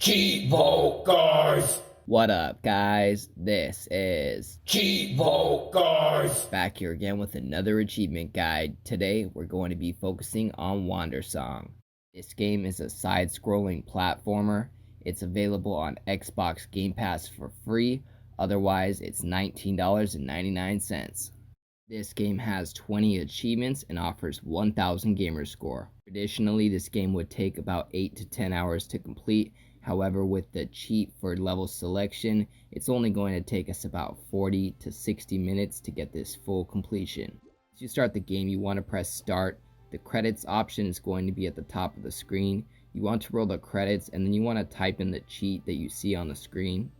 Cheevo, guys! What up, guys? This is Cheevo, guys! back here again with another achievement guide. Today, we're going to be focusing on Wandersong. This game is a side-scrolling platformer. It's available on Xbox Game Pass for free. Otherwise, it's $19.99. This game has 20 achievements and offers 1000 gamer score. Traditionally, this game would take about 8 to 10 hours to complete. However, with the cheat for level selection, it's only going to take us about 40 to 60 minutes to get this full completion. As you start the game, you want to press start. The credits option is going to be at the top of the screen. You want to roll the credits and then you want to type in the cheat that you see on the screen.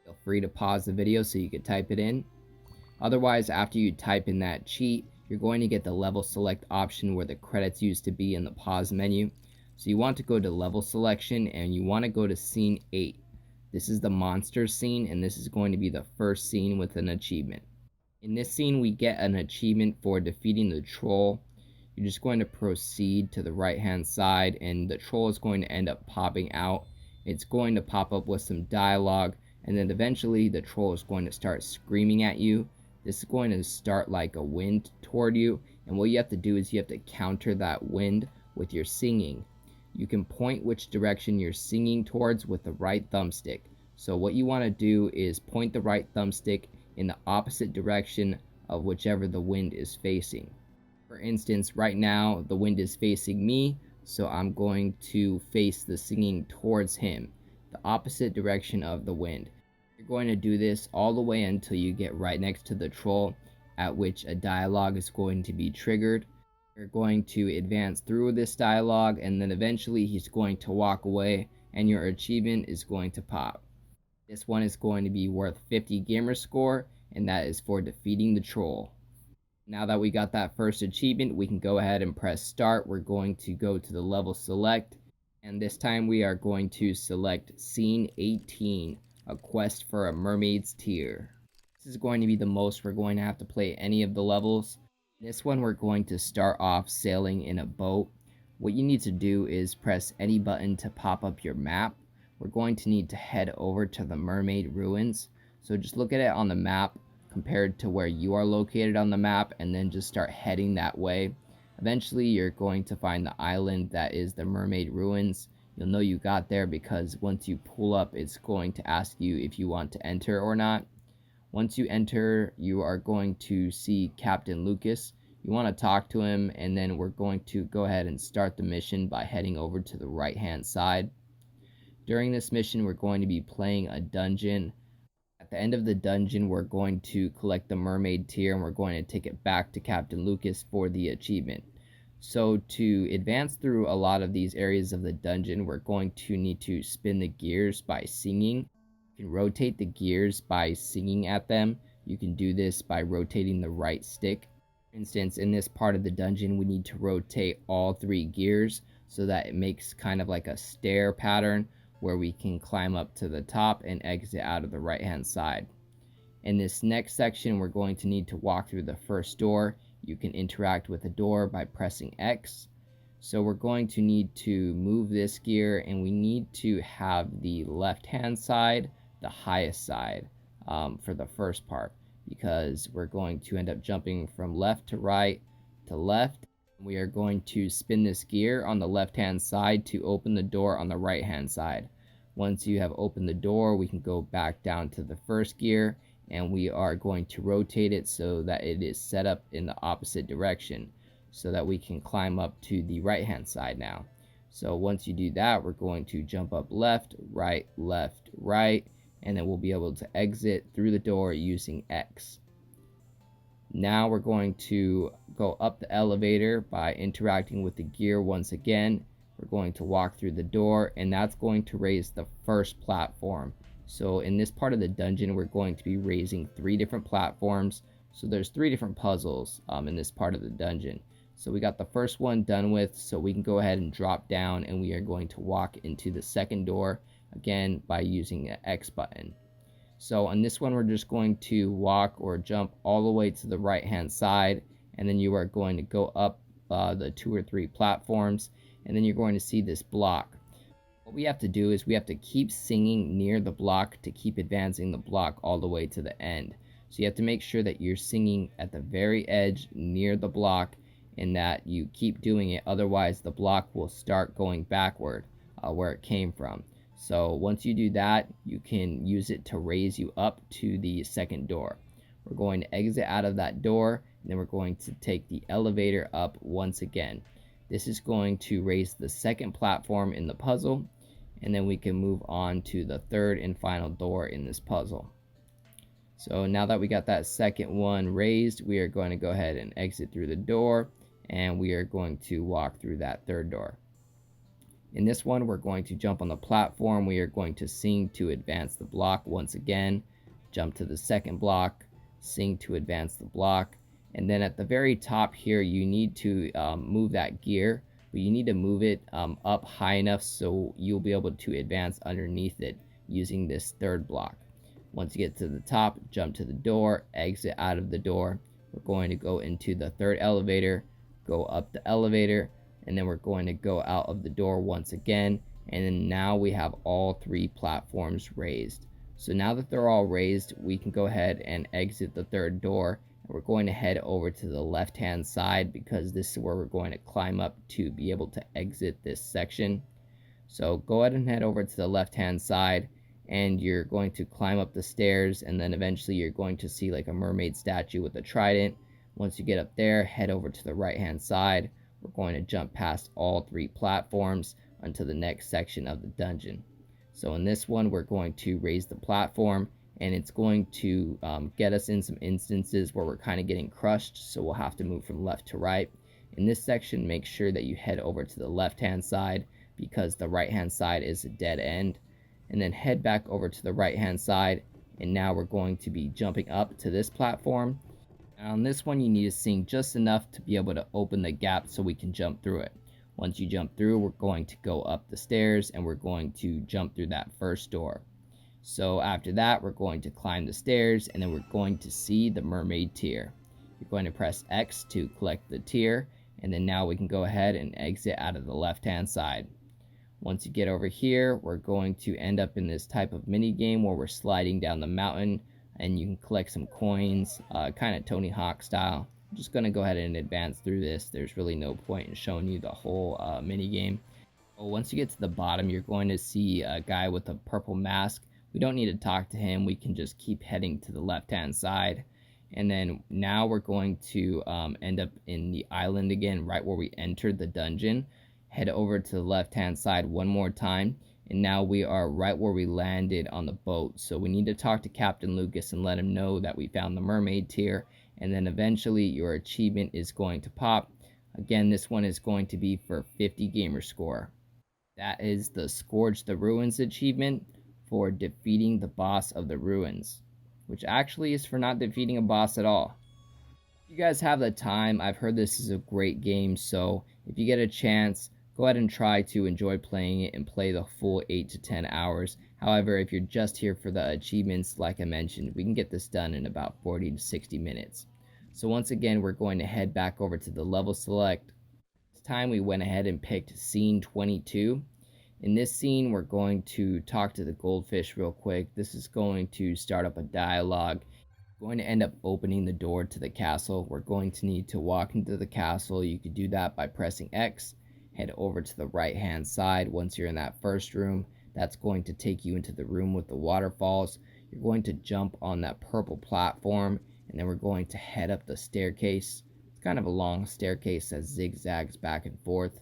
Feel free to pause the video so you can type it in. Otherwise, after you type in that cheat, you're going to get the level select option where the credits used to be in the pause menu. So you want to go to level selection and you want to go to scene 8. This is the monster scene and this is going to be the first scene with an achievement. In this scene we get an achievement for defeating the troll. You're just going to proceed to the right hand side and the troll is going to end up popping out. It's going to pop up with some dialogue and then eventually the troll is going to start screaming at you. This is going to start like a wind toward you, and what you have to do is you have to counter that wind with your singing. You can point which direction you're singing towards with the right thumbstick. So what you want to do is point the right thumbstick in the opposite direction of whichever the wind is facing. For instance, right now the wind is facing me, so I'm going to face the singing towards him, the opposite direction of the wind. You're going to do this all the way until you get right next to the troll, at which a dialogue is going to be triggered. You're going to advance through this dialogue and then eventually he's going to walk away and your achievement is going to pop. This one is going to be worth 50 gamer score and that is for defeating the troll. Now that we got that first achievement, we can go ahead and press start. We're going to go to the level select and this time we are going to select scene 18. A quest for a Mermaids tier. This is going to be the most we're going to have to play any of the levels. This one we're going to start off sailing in a boat. What you need to do is press any button to pop up your map. We're going to need to head over to the mermaid ruins. So just look at it on the map compared to where you are located on the map and then just start heading that way. Eventually you're going to find the island that is the mermaid ruins. You'll know you got there because once you pull up, it's going to ask you if you want to enter or not. Once you enter, you are going to see Captain Lucas. You want to talk to him, and then we're going to go ahead and start the mission by heading over to the right-hand side. During this mission, we're going to be playing a dungeon. At the end of the dungeon, we're going to collect the mermaid tier, and we're going to take it back to Captain Lucas for the achievement. So to advance through a lot of these areas of the dungeon, we're going to need to spin the gears by singing. You can rotate the gears by singing at them. You can do this by rotating the right stick. For instance, in this part of the dungeon, we need to rotate all 3 gears so that it makes kind of like a stair pattern where we can climb up to the top and exit out of the right hand side. In this next section, we're going to need to walk through the first door. You can interact with the door by pressing X. So we're going to need to move this gear and we need to have the left hand side the highest side for the first part because we're going to end up jumping from left to right to left. We are going to spin this gear on the left hand side to open the door on the right hand side. Once you have opened the door, we can go back down to the first gear and we are going to rotate it so that it is set up in the opposite direction so that we can climb up to the right hand side now. So once you do that, we're going to jump up left, right, and then we'll be able to exit through the door using X. Now we're going to go up the elevator by interacting with the gear once again. We're going to walk through the door and that's going to raise the first platform. So in this part of the dungeon, we're going to be raising 3 different platforms. So there's 3 different puzzles in this part of the dungeon. So we got the first one done with, so we can go ahead and drop down and we are going to walk into the second door, again by using the X button. So on this one, we're just going to walk or jump all the way to the right hand side, and then you are going to go up the 2 or 3 platforms, and then you're going to see this block. What we have to do is we have to keep singing near the block to keep advancing the block all the way to the end. So you have to make sure that you're singing at the very edge near the block and that you keep doing it. Otherwise, the block will start going backward where it came from. So once you do that, you can use it to raise you up to the second door. We're going to exit out of that door, and then we're going to take the elevator up once again. This is going to raise the second platform in the puzzle, and then we can move on to the third and final door in this puzzle. So now that we got that second one raised, we are going to go ahead and exit through the door, and we are going to walk through that third door. In this one, we're going to jump on the platform. We are going to sing to advance the block once again, jump to the second block, sing to advance the block, and then at the very top here, you need to move that gear, but you need to move it up high enough so you'll be able to advance underneath it using this third block. Once you get to the top, jump to the door, exit out of the door. We're going to go into the third elevator, go up the elevator, and then we're going to go out of the door once again, and then now we have all three platforms raised. So now that they're all raised, we can go ahead and exit the third door, and we're going to head over to the left hand side because this is where we're going to climb up to be able to exit this section. So go ahead and head over to the left hand side, and you're going to climb up the stairs, and then eventually you're going to see like a mermaid statue with a trident. Once you get up there, head over to the right hand side. We're going to jump past all three platforms until the next section of the dungeon. So in this one, we're going to raise the platform, and it's going to get us in some instances where we're kind of getting crushed, so we'll have to move from left to right. In this section, make sure that you head over to the left hand side because the right hand side is a dead end, and then head back over to the right hand side, and now we're going to be jumping up to this platform. And on this one, you need to sing just enough to be able to open the gap so we can jump through it. Once you jump through, we're going to go up the stairs, and we're going to jump through that first door. So after that, we're going to climb the stairs, and then we're going to see the mermaid tier. You're going to press X to collect the tier, and then now we can go ahead and exit out of the left hand side. Once you get over here, we're going to end up in this type of mini game where we're sliding down the mountain, and you can collect some coins, kind of Tony Hawk style. I'm just going to go ahead and advance through this. There's really no point in showing you the whole mini game. Once you get to the bottom, you're going to see a guy with a purple mask. We don't need to talk to him. We can just keep heading to the left hand side. And then now we're going to end up in the island again, right where we entered the dungeon. Head over to the left hand side one more time, and now we are right where we landed on the boat. So we need to talk to Captain Lucas and let him know that we found the mermaid tier, and then eventually your achievement is going to pop. Again, this one is going to be for 50 gamer score. That is the Scourge the Ruins achievement for defeating the boss of the ruins, which actually is for not defeating a boss at all. If you guys have the time, I've heard this is a great game, so if you get a chance, go ahead and try to enjoy playing it and play the full 8 to 10 hours. However, if you're just here for the achievements, like I mentioned, we can get this done in about 40 to 60 minutes. So once again, we're going to head back over to the level select. This time we went ahead and picked scene 22. In this scene, we're going to talk to the goldfish real quick. This is going to start up a dialogue. We're going to end up opening the door to the castle. We're going to need to walk into the castle. You could do that by pressing X. Head over to the right hand side. Once you're in that first room, that's going to take you into the room with the waterfalls. You're going to jump on that purple platform, and then we're going to head up the staircase. It's kind of a long staircase that zigzags back and forth.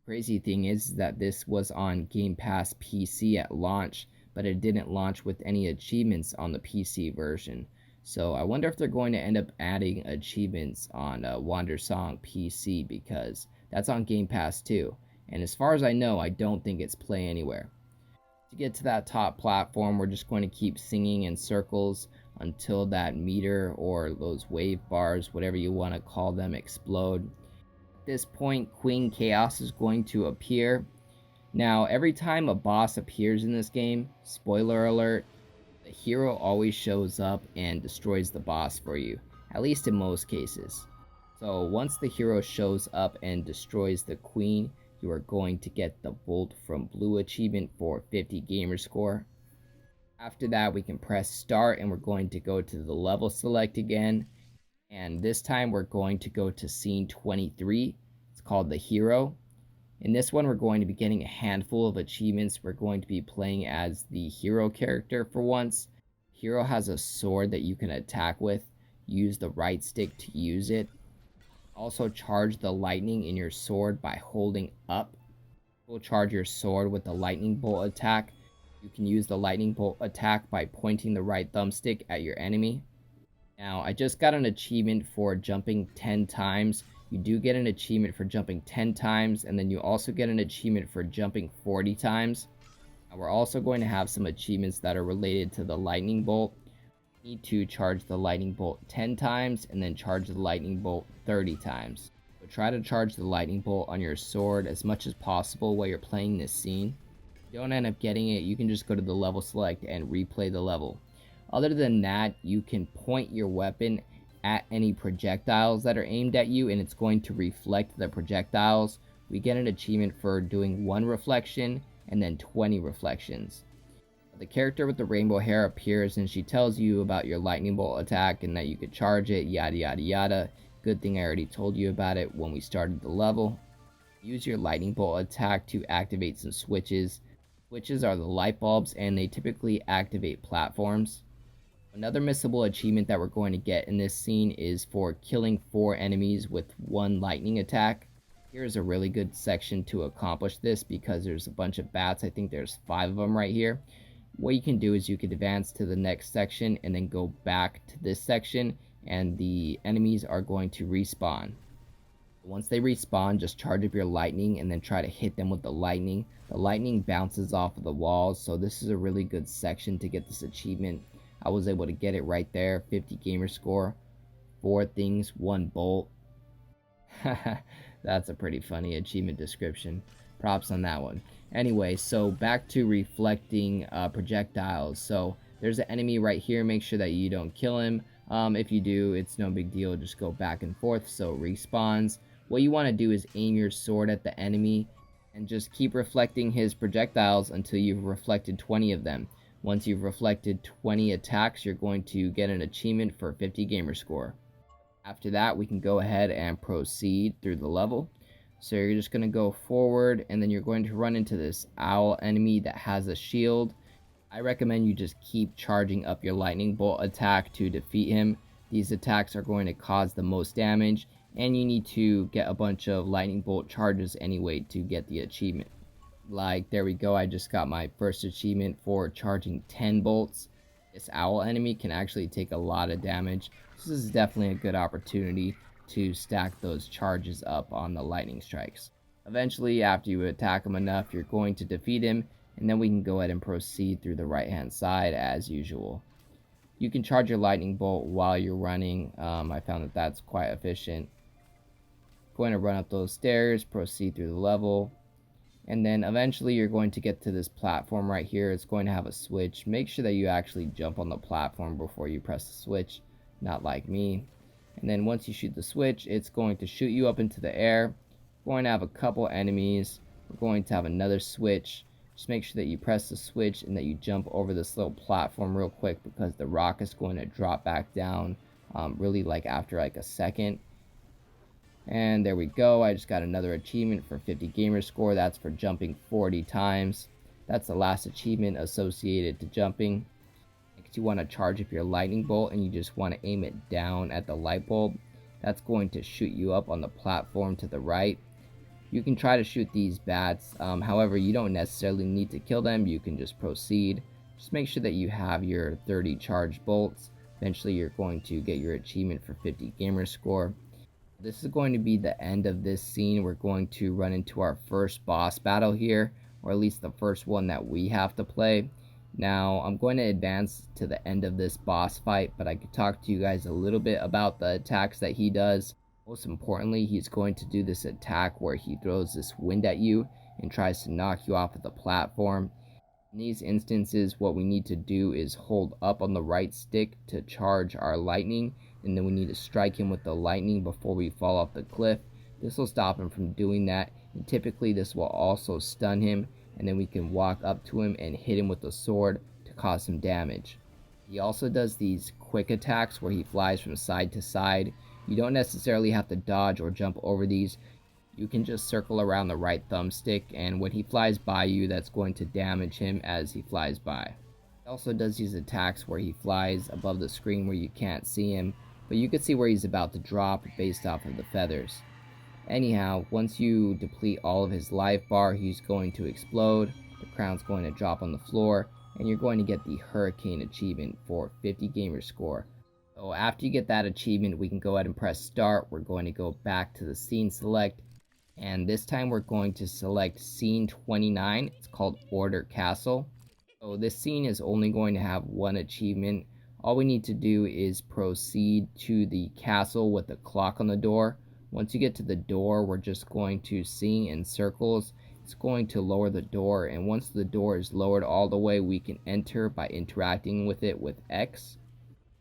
Crazy thing is that this was on Game Pass PC at launch, but it didn't launch with any achievements on the PC version. So I wonder if they're going to end up adding achievements on Wandersong PC, because that's on Game Pass too. And as far as I know, I don't think it's Play Anywhere. To get to that top platform, we're just going to keep singing in circles until that meter or those wave bars, whatever you want to call them, explode. At this point, Queen Chaos is going to appear. Now, every time a boss appears in this game, spoiler alert, the hero always shows up and destroys the boss for you, at least in most cases. So once the hero shows up and destroys the queen, you are going to get the Bolt from Blue achievement for 50 gamer score. After that, we can press start and we're going to go to the level select again. And this time we're going to go to scene 23. It's called the hero. In this one, we're going to be getting a handful of achievements. We're going to be playing as the hero character for once. Hero has a sword that you can attack with. Use the right stick to use it. Also charge the lightning in your sword by holding up. Will charge your sword with the lightning bolt attack. You can use the lightning bolt attack by pointing the right thumbstick at your enemy. Now, I just got an achievement for jumping 10 times. You do get an achievement for jumping 10 times, and then you also get an achievement for jumping 40 times. Now, we're also going to have some achievements that are related to the lightning bolt. You need to charge the lightning bolt 10 times, and then charge the lightning bolt 30 times. So try to charge the lightning bolt on your sword as much as possible while you're playing this scene. If you don't end up getting it, you can just go to the level select and replay the level. Other than that, you can point your weapon at any projectiles that are aimed at you, and it's going to reflect the projectiles. We get an achievement for doing 1 reflection and then 20 reflections. The character with the rainbow hair appears and she tells you about your lightning bolt attack and that you could charge it, yada yada yada. Good thing I already told you about it when we started the level. Use your lightning bolt attack to activate some switches. Switches are the light bulbs and they typically activate platforms. Another missable achievement that we're going to get in this scene is for killing 4 enemies with 1 lightning attack. Here's a really good section to accomplish this because there's a bunch of bats. I think there's 5 of them right here. What you can do is you can advance to the next section and then go back to this section, and the enemies are going to respawn. Once they respawn, just charge up your lightning and then try to hit them with the lightning. The lightning bounces off of the walls, so this is a really good section to get this achievement. I was able to get it right there. 50 gamer score, 4 things, 1 bolt. That's a pretty funny achievement description. Props on that one. Anyway, so back to reflecting projectiles. So there's an enemy right here. Make sure that you don't kill him. If you do, it's no big deal. Just go back and forth so it respawns. What you want to do is aim your sword at the enemy and just keep reflecting his projectiles until you've reflected 20 of them. Once you've reflected 20 attacks, you're going to get an achievement for 50 gamer score. After that, we can go ahead and proceed through the level. So you're just going to go forward, and then you're going to run into this owl enemy that has a shield. I recommend you just keep charging up your lightning bolt attack to defeat him. These attacks are going to cause the most damage, and you need to get a bunch of lightning bolt charges anyway to get the achievement. Like, there we go, I just got my first achievement for charging 10 bolts. This owl enemy can actually take a lot of damage. This is definitely a good opportunity to stack those charges up on the lightning strikes. Eventually, after you attack him enough, you're going to defeat him, and then we can go ahead and proceed through the right hand side as usual. You can charge your lightning bolt while you're running. I found that that's quite efficient. Going to run up those stairs, proceed through the level. And then eventually you're going to get to this platform right here. It's going to have a switch. Make sure that you actually jump on the platform before you press the switch, not like me. And then once you shoot the switch, it's going to shoot you up into the air. We're going to have a couple enemies. We're going to have another switch. Just make sure that you press the switch and that you jump over this little platform real quick because the rock is going to drop back down really like after like a second. And there we go. I just got another achievement for 50 gamer score. That's for jumping 40 times. That's the last achievement associated to jumping. Next, you want to charge up your lightning bolt and you just want to aim it down at the light bulb. That's going to shoot you up on the platform to the right. You can try to shoot these bats. However, you don't necessarily need to kill them. You can just proceed. Just make sure that you have your 30 charged bolts. Eventually, you're going to get your achievement for 50 gamer score. This is going to be the end of this scene. We're going to run into our first boss battle here, or at least the first one that we have to play. Now, I'm going to advance to the end of this boss fight, but I could talk to you guys a little bit about the attacks that he does. Most importantly, he's going to do this attack where he throws this wind at you and tries to knock you off of the platform. In these instances, what we need to do is hold up on the right stick to charge our lightning, and then we need to strike him with the lightning before we fall off the cliff. This will stop him from doing that, and typically this will also stun him, and then we can walk up to him and hit him with a sword to cause some damage. He also does these quick attacks where he flies from side to side. You don't necessarily have to dodge or jump over these. You can just circle around the right thumbstick, and when he flies by you, that's going to damage him as he flies by. He also does these attacks where he flies above the screen where you can't see him, but you can see where he's about to drop based off of the feathers. Anyhow, once you deplete all of his life bar, he's going to explode, the crown's going to drop on the floor, and you're going to get the Hurricane achievement for 50 gamer score. So after you get that achievement, we can go ahead and press start. We're going to go back to the scene select, and this time we're going to select scene 29. It's called Order Castle. So this scene is only going to have one achievement. All we need to do is proceed to the castle with the clock on the door. Once you get to the door, we're just going to sing in circles. It's going to lower the door, and once the door is lowered all the way, we can enter by interacting with it with X.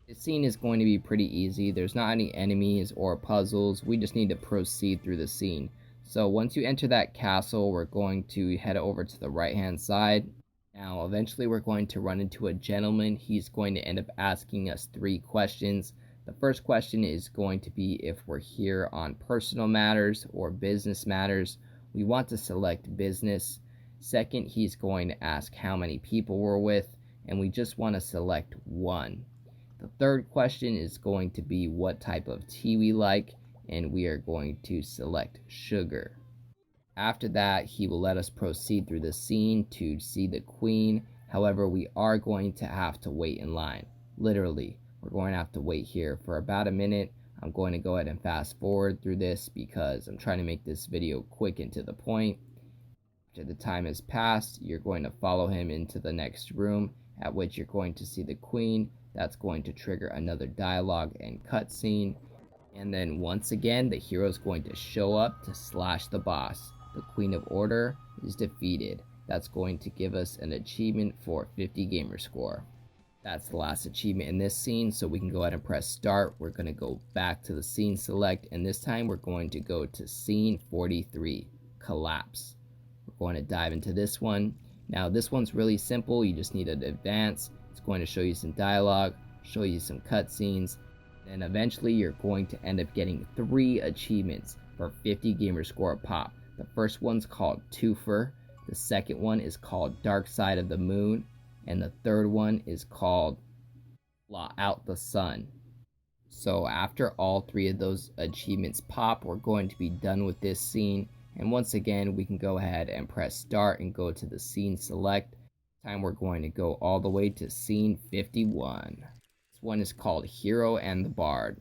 This scene is going to be pretty easy. There's not any enemies or puzzles. We just need to proceed through the scene. So once you enter that castle, we're going to head over to the right hand side. Now eventually we're going to run into a gentleman. He's going to end up asking us 3 questions. The first question is going to be if we're here on personal matters or business matters. We want to select business. Second, he's going to ask how many people we're with, and we just want to select 1. The third question is going to be what type of tea we like, and we are going to select sugar. After that, he will let us proceed through the scene to see the queen. However, we are going to have to wait in line. Literally, we're going to have to wait here for about a minute. I'm going to go ahead and fast forward through this because I'm trying to make this video quick and to the point. After the time has passed, you're going to follow him into the next room, at which you're going to see the queen. That's going to trigger another dialogue and cutscene. And then once again, the hero is going to show up to slash the boss. The Queen of Order is defeated. That's going to give us an achievement for 50 gamer score. That's the last achievement in this scene, so we can go ahead and press start. We're going to go back to the scene select, and this time we're going to go to scene 43, Collapse. We're going to dive into this one. Now this one's really simple. You just need to advance. It's going to show you some dialogue, show you some cutscenes, and eventually you're going to end up getting 3 achievements for 50 gamer score pop. The first one's called Twofer, the second one is called Dark Side of the Moon, and the third one is called Blot Out the Sun. So after all 3 of those achievements pop, we're going to be done with this scene, and once again we can go ahead and press start and go to the scene select. This time we're going to go all the way to scene 51. This one is called Hero and the Bard.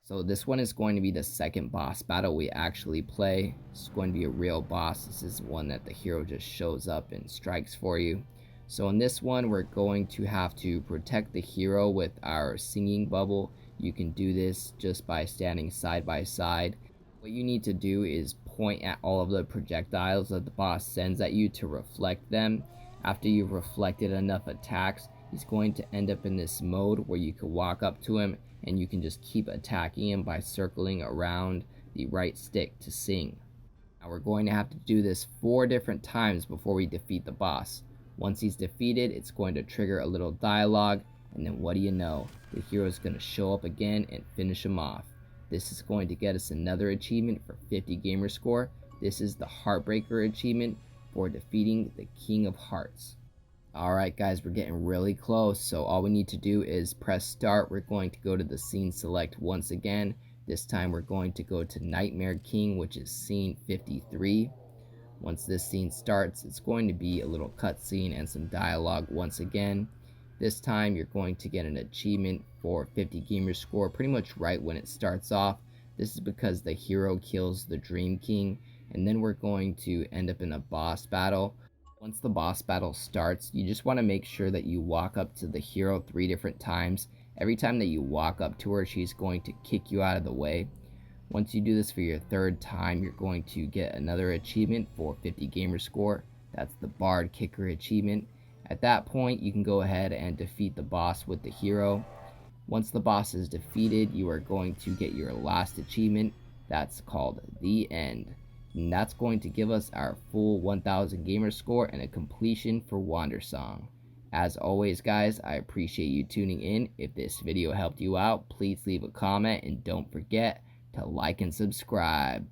So this one is going to be the second boss battle we actually play. It's going to be a real boss. This is one that the hero just shows up and strikes for you. So in this one, we're going to have to protect the hero with our singing bubble. You can do this just by standing side by side. What you need to do is point at all of the projectiles that the boss sends at you to reflect them. After you've reflected enough attacks, he's going to end up in this mode where you can walk up to him and you can just keep attacking him by circling around the right stick to sing. Now we're going to have to do this 4 different times before we defeat the boss. Once he's defeated, it's going to trigger a little dialogue, and then what do you know? The hero is going to show up again and finish him off. This is going to get us another achievement for 50 gamer score. This is the Heartbreaker achievement for defeating the King of Hearts. Alright guys, we're getting really close, so all we need to do is press start. We're going to go to the scene select once again. This time we're going to go to Nightmare King, which is scene 53. Once this scene starts, it's going to be a little cutscene and some dialogue once again. This time you're going to get an achievement for 50 gamer score pretty much right when it starts off. This is because the hero kills the Dream King, and then we're going to end up in a boss battle. Once the boss battle starts, you just want to make sure that you walk up to the hero 3 different times. Every time that you walk up to her, she's going to kick you out of the way. Once you do this for your 3rd time, you're going to get another achievement for 50 gamer score. That's the Bard Kicker achievement. At that point, you can go ahead and defeat the boss with the hero. Once the boss is defeated, you are going to get your last achievement. That's called The End. and that's going to give us our full 1000 gamer score and a completion for Wandersong. As always guys, I appreciate you tuning in. If this video helped you out, please leave a comment and don't forget to like and subscribe.